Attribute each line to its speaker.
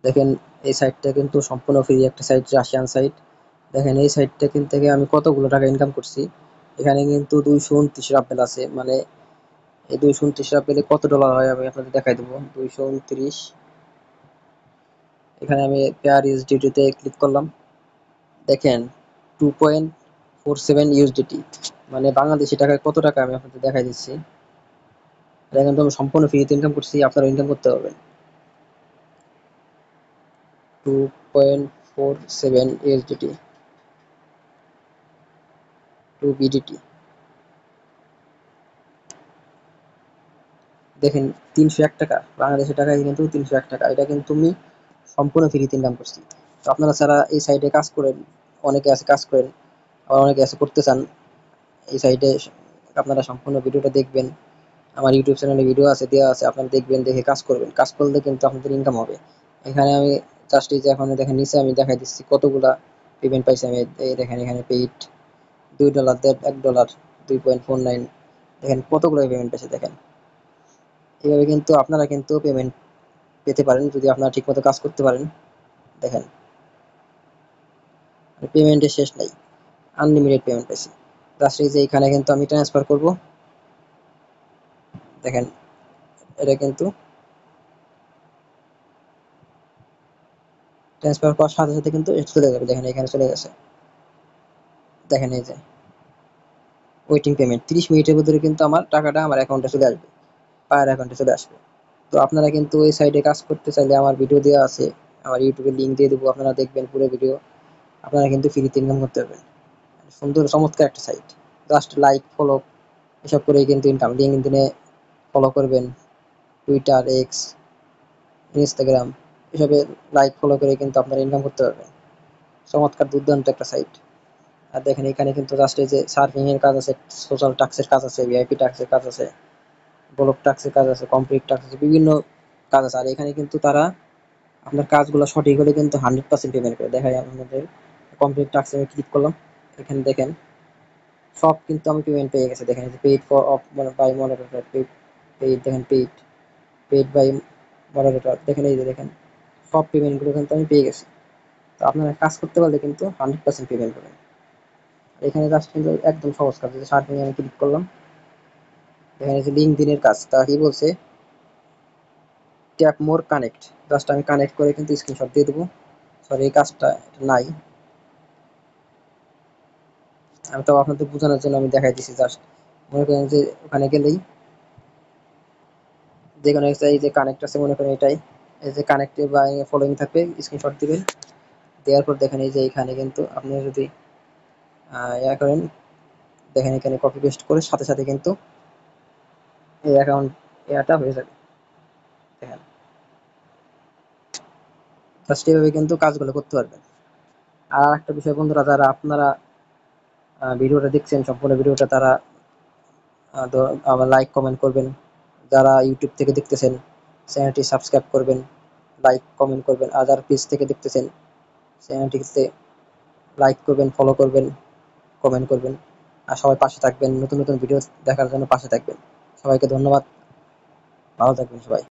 Speaker 1: দেখেন এই সাইটটা কিন্তু সম্পূর্ণ ফ্রি একটা সাইট, রাশিয়ান সাইট। দেখেন এই সাইটটা থেকে আমি কতগুলো টাকা ইনকাম করছি। এখানে কিন্তু 229 রাপেল আছে, মানে এই 229 রাপেলে কত ডলার হয় আমি আপনাদের দেখাই দেবো। 229, এখানে আমি পেয়ার ইউএসডিটি ক্লিক করলাম। দেখেন 2.47 ইউএসডিটি, মানে বাংলাদেশি টাকায় কত টাকা আমি আপনাদের দেখাই দিচ্ছি। এটা কিন্তু আমি সম্পূর্ণ ফ্রিতে ইনকাম করছি, আপনারা ইনকাম করতে পারবেন। 2.47 ইউএসডিটি, 2 বিডিটি। দেখেন 301 টাকা, বাংলাদেশের টাকায় কিন্তু 301 টাকা। এটা কিন্তু আমি সম্পূর্ণ ফ্রিতে ইনকাম করছি। তো আপনারা যারা এই সাইটে কাজ করেন, অনেকে আছে কাজ করেন, আবার অনেকে আছে করতে চান এই সাইটে, আপনারা সম্পূর্ণ ভিডিওটা দেখবেন। আমার ইউটিউব চ্যানেলে ভিডিও আছে, দেওয়া আছে, আপনারা দেখবেন, দেখে কাজ করবেন। কাজ করলে কিন্তু আপনাদের ইনকাম হবে। এখানে আমি জাস্ট এই যে এখন দেখেন নিচে আমি দেখাই দিচ্ছি কতগুলা পেমেন্ট পাইছি আমি। এই দেখেন এখানে পেইড $2, $1, 2.49, দেখেন কতগুলো পেমেন্ট পেয়েছে দেখেন। এভাবে কিন্তু আপনারা কিন্তু পেমেন্ট পেতে পারেন যদি আপনারা ঠিকমতো কাজ করতে পারেন। দেখেন পেমেন্টের শেষ নাই, আনলিমিটেড পেমেন্ট পাইছি। জাস্ট এই যে এখানে কিন্তু আমি ট্রান্সফার করব। দেখেন এটা কিন্তু ট্রান্সফার করার সাথে সাথে কিন্তু এটা চলে যাবে। দেখেন এখানে চলে গেছে। দেখেন এই যে ওয়েটিং পেমেন্ট, 30 মিনিটের ভিতরে কিন্তু আমার টাকাটা আমার অ্যাকাউন্টে চলে আসবে, পায়ের অ্যাকাউন্টে চলে আসবে। তো আপনারা কিন্তু এই সাইডে কাজ করতে চাইলে আমার ভিডিও দেওয়া আছে, আমার ইউটিউবের লিঙ্ক দিয়ে দেবো, আপনারা দেখবেন পুরো ভিডিও। আপনারা কিন্তু ফ্রিতে ইনকাম করতে পারবেন। সুন্দর চমৎকার একটা সাইট। জাস্ট লাইক ফলো এসব করেই কিন্তু ইনকাম। লিঙ্কডইনে ফলো করবেন, টুইটার, এক্স, ইনস্টাগ্রাম, এসবে লাইক ফলো করে কিন্তু আপনারা ইনকাম করতে পারবেন। চমৎকার দুর্দান্ত একটা সাইট। আর দেখেন এখানে কিন্তু জাস্ট এই যে সার্ফিং এর কাজ আছে, সোশ্যাল টাক্সের কাজ আছে, ভিআইপি টাক্সের কাজ আছে, ব্লক টাক্সের কাজ আছে, কমপ্লিট টাক্স আছে, বিভিন্ন কাজ আছে। আর এখানে কিন্তু তারা আপনার কাজগুলো সঠিক হলে কিন্তু 100% পেমেন্ট করে। দেখাই আপনাদের, কমপ্লিট টাস্ক আমি ক্লিক করলাম। এখানে দেখেন সব কিন্তু আমি পেমেন্ট পেয়ে গেছে। দেখেন paid for of by moderator, paid, paid দেখেন পেইড, পেইড বাই মডারেটর, দেখেন এই যে দেখেন সব পেমেন্টগুলো কিন্তু আমি পেয়ে গেছি। তো আপনারা কাজ করতে পারলে কিন্তু 100% পেমেন্ট পাবেন। আর এখানে জাস্ট কিন্তু একদম সহজ কাজ, যে সার্চিং আমি ক্লিক করলাম। এখানে যে লিঙ্কডইনের কাজ, তা কি বলছে, ট্যাপ মোর কানেক্ট, জাস্ট আমি কানেক্ট করে কিন্তু স্ক্রিনশট দিয়ে দেবো। সরি এই কাজটা নাই, আমি তো আপনাদের বোঝানোর জন্য আমি দেখাই দিচ্ছি। জাস্ট মনে করেন যে ওখানে গেলেই যে কোনো একটা এই যে কানেক্ট আছে, মনে করেন এটাই, এই যে কানেক্টে বা ফলোইং থাকবে, স্ক্রিনশট দিবেন। দেওয়ার পর দেখেন এই যে এখানে কিন্তু আপনি যদি ইয়া করেন, দেখেন এখানে কপি পেস্ট করে সাথে সাথে কিন্তু এই অ্যাকাউন্ট ইয়াটা হয়ে যাবে। দেখেন জাস্ট এভাবে কিন্তু কাজগুলো করতে পারবেন। আর একটা বিষয় বন্ধুরা, যারা আপনারা ভিডিওটা দেখছেন সম্পূর্ণ ভিডিওটা, তারা আবার লাইক কমেন্ট করবেন। যারা ইউটিউব থেকে দেখতেছেন চ্যানেলটি সাবস্ক্রাইব করবেন, লাইক কমেন্ট করবেন। আদার পেজ থেকে দেখতেছেন চ্যানেলটিতে লাইক করবেন, ফলো করবেন, কমেন্ট করবেন। আর সবাই পাশে থাকবেন, নতুন নতুন ভিডিও দেখার জন্য পাশে থাকবেন। সবাইকে ধন্যবাদ, ভালো থাকবেন সবাই।